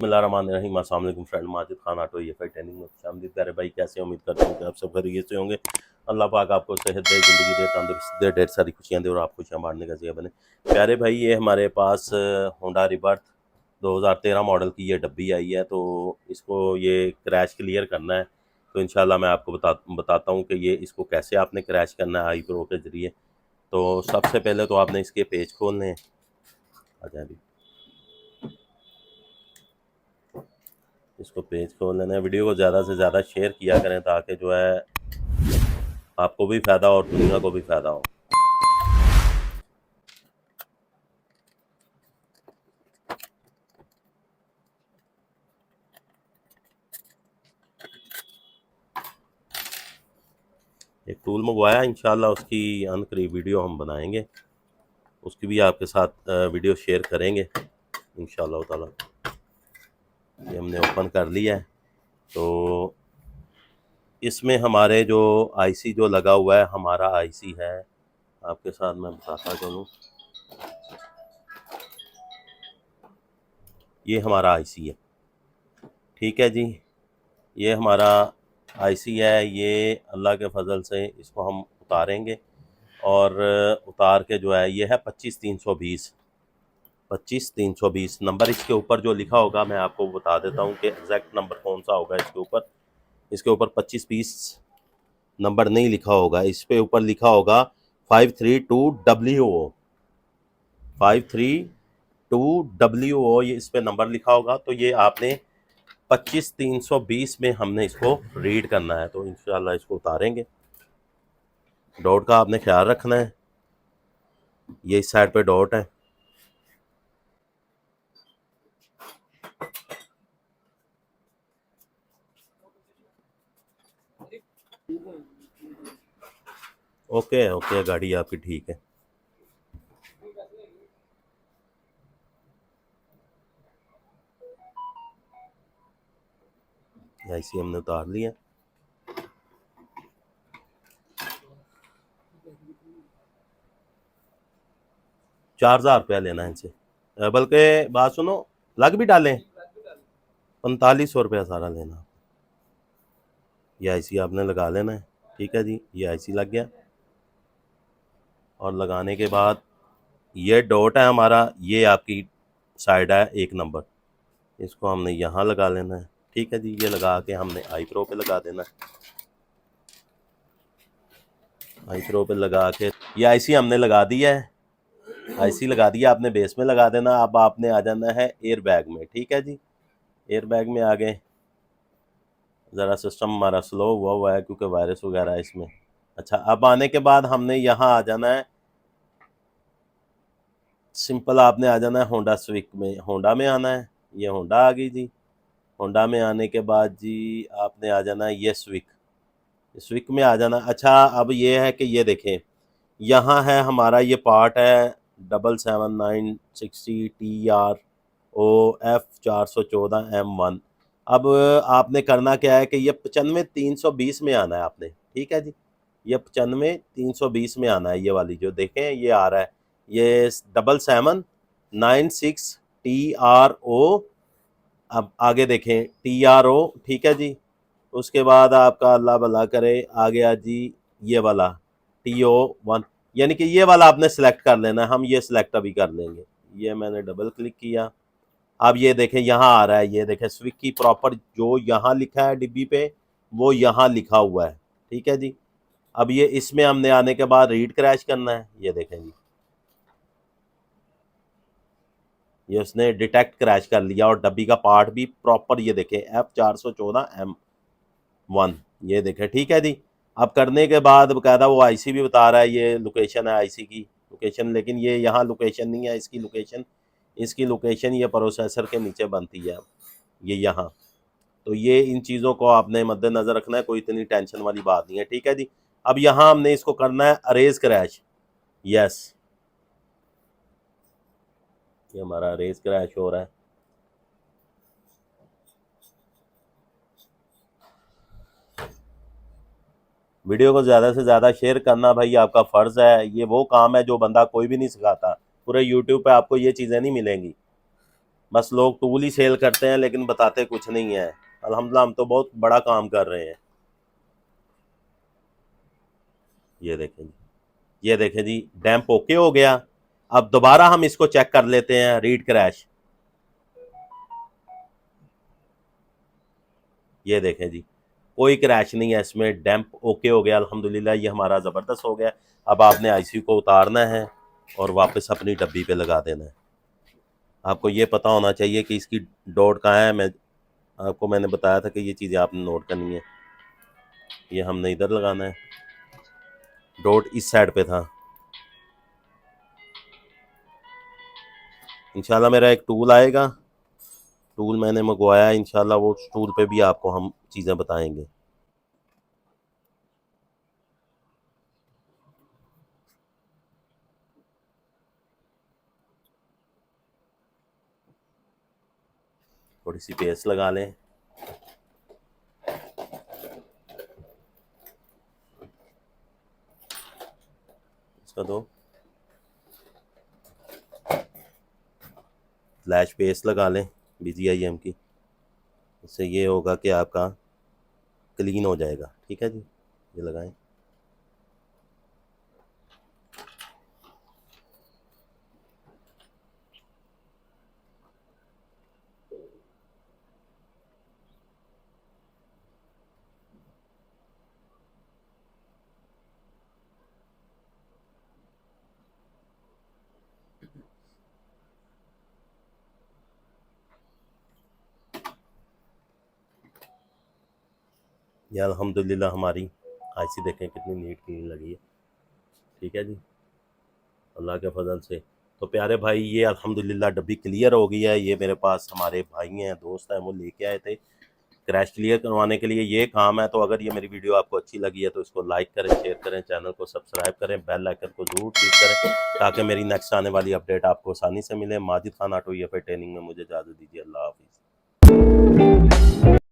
बिस्मिल्लाहिर्रहमानिर्रहीम। अस्सलाम वालेकुम फ्रेंड, माजिद खान ऑटो ये ट्रेनिंग में खुशामदीद। प्यारे भाई कैसे, उम्मीद करता हूँ कि आप सब खैरियत से होंगे। अल्लाह पाक आपको सेहत दे, ज़िंदगी दे, तंदुरुस्ती दे, ढेर सारी खुशियाँ दे और आप खुशियाँ बांटने का ज़रिया बने। प्यारे भाई ये हमारे पास होंडा रिबर्थ 2013 मॉडल की ये डब्बी आई है, तो इसको ये क्रैश क्लियर करना है। तो इंशाल्लाह मैं आपको बताता हूँ कि ये इसको कैसे आपने क्रैश करना है आई प्रो के ज़रिए। तो सबसे पहले तो आपने इसके पेज खोलने हैं। आ जाए अभी इसको पेज खोल लेना है। वीडियो को ज़्यादा से ज़्यादा शेयर किया करें ताकि जो है आपको भी फ़ायदा और दुनिया को भी फ़ायदा हो। एक टूल मंगवाया, इंशाल्लाह उसकी अनकरीब वीडियो हम बनाएंगे, उसकी भी आपके साथ वीडियो शेयर करेंगे इंशाल्लाह ताला। ये हमने ओपन कर लिया है। तो इसमें हमारे जो आईसी जो लगा हुआ है, हमारा आईसी है, आपके साथ मैं बताता चलूँ। ये हमारा आईसी है, ठीक है जी। ये हमारा आईसी है। ये अल्लाह के फजल से इसको हम उतारेंगे और उतार के जो है ये है 25320। 25320 नंबर इसके ऊपर जो लिखा होगा, मैं आपको बता देता हूँ कि एग्जैक्ट नंबर कौन सा होगा। इसके ऊपर 2520 नंबर नहीं लिखा होगा, इस पे ऊपर लिखा होगा 532WO 532WO, ये इस पे नंबर लिखा होगा। तो ये आपने 25320 में हमने इसको रीड करना है। तो इंशाल्लाह इसको उतारेंगे। डॉट का आपने ख्याल रखना है, ये इस साइड पे डॉट है। ओके ओके, गाड़ी आपकी ठीक है। ऐसी हमने उतार लिया। ₹4000 लेना है इनसे, बल्कि बात सुनो, लग भी डालें, 4500 सारा लेना। ये आईसी आपने लगा लेना है, ठीक है जी। ये आईसी लग गया और लगाने के बाद ये डॉट है हमारा, ये आपकी साइड है 1 नंबर, इसको हमने यहाँ लगा लेना है, ठीक है जी। ये लगा के हमने आई प्रो पे लगा देना है। आई प्रो पे लगा के ये आईसी हमने लगा दिया है। आईसी लगा दिया आपने, बेस में लगा देना। अब आपने आ जाना है एयर बैग में, ठीक है जी। एयर बैग में आ गए। ज़रा सिस्टम हमारा स्लो हुआ है क्योंकि वायरस वगैरह है इसमें। अच्छा, अब आने के बाद हमने यहाँ आ जाना है, सिंपल आपने आ जाना है होंडा स्विक में। होंडा में आना है, ये होंडा आ गई जी। होंडा में आने के बाद जी आपने आ जाना है ये स्विक, स्विक में आ जाना। अच्छा, अब ये है कि ये देखें, यहाँ है हमारा ये पार्ट है 77960TROF414M1। अब आपने करना क्या है कि ये 95320 में आना है आपने, ठीक है जी। ये 95320 में आना है। ये वाली जो देखें ये आ रहा है, ये 7796TRO। अब आगे देखें TRO, ठीक है जी। उसके बाद आपका अल्लाह भला करे आ गया जी ये वाला TO1, यानी कि ये वाला आपने सेलेक्ट कर लेना है। हम ये सिलेक्ट अभी कर लेंगे। ये मैंने डबल क्लिक किया। अब ये देखें यहाँ आ रहा है, ये देखें स्विक की प्रॉपर जो यहाँ लिखा है डिब्बी पे, वो यहाँ लिखा हुआ है, ठीक है जी। अब ये इसमें हमने आने के बाद रीड क्रैश करना है। ये देखें जी, ये उसने डिटेक्ट क्रैश कर लिया और डब्बी का पार्ट भी प्रॉपर, ये देखें F414M1, ये देखें, ठीक है जी। अब करने के बाद बकायदा वो आईसी भी बता रहा है, ये लोकेशन है आईसी की लोकेशन, लेकिन ये यहाँ लोकेशन नहीं है। इसकी लोकेशन ये प्रोसेसर के नीचे बनती है, ये यहाँ। तो ये इन चीज़ों को आपने मद्देनज़र रखना है, कोई इतनी टेंशन वाली बात नहीं है, ठीक है जी। अब यहाँ हमने इसको करना है अरेज क्रैश। यस, ये हमारा अरेज क्रैश हो रहा है। वीडियो को ज़्यादा से ज़्यादा शेयर करना भाई आपका फ़र्ज़ है। ये वो काम है जो बंदा कोई भी नहीं सिखाता। पूरे यूट्यूब पे आपको ये चीज़ें नहीं मिलेंगी। बस लोग टूल ही सेल करते हैं लेकिन बताते कुछ नहीं है। अल्हम्दुलिल्लाह हम तो बहुत बड़ा काम कर रहे हैं। ये देखें जी, ये देखें जी, डैम्प ओके हो गया। अब दोबारा हम इसको चेक कर लेते हैं, रीड क्रैश। ये देखें जी, कोई क्रैश नहीं है इसमें, डैम्प ओके हो गया अल्हम्दुलिल्लाह। ये हमारा ज़बरदस्त हो गया। अब आपने आईसी को उतारना है और वापस अपनी डब्बी पे लगा देना है। आपको ये पता होना चाहिए कि इसकी डॉट कहाँ है। मैंने बताया था कि ये चीज़ें आपने नोट करनी है। ये हमने इधर लगाना है, डॉट इस साइड पे था। इंशाल्लाह मेरा एक टूल आएगा, टूल मैंने मंगवाया, इंशाल्लाह वो टूल पे भी आपको हम चीज़ें बताएंगे। थोड़ी सी पेस्ट लगा लें। इसका दो फ्लैश पेस्ट लगा लें BGIM की। इससे ये होगा कि आपका क्लीन हो जाएगा। ठीक है जी, ये लगाएं। ये अल्हम्दुलिल्लाह हमारी आईसी देखें कितनी नीट क्लीन लगी है। ठीक है जी, अल्लाह के फजल से। तो प्यारे भाई, ये अल्हम्दुलिल्लाह डब्बी क्लियर हो गई है। ये मेरे पास हमारे भाई हैं, दोस्त हैं, वो लेके आए थे क्रैश क्लियर करवाने के लिए। ये काम है। तो अगर ये मेरी वीडियो आपको अच्छी लगी है तो इसको लाइक करें, शेयर करें, चैनल को सब्सक्राइब करें, बेल आइकन को जरूर क्लिक करें ताकि मेरी नेक्स्ट आने वाली अपडेट आपको आसानी से मिले। Majid Khan auto EFI training में मुझे इजाज़त दीजिए। अल्लाह हाफिज़।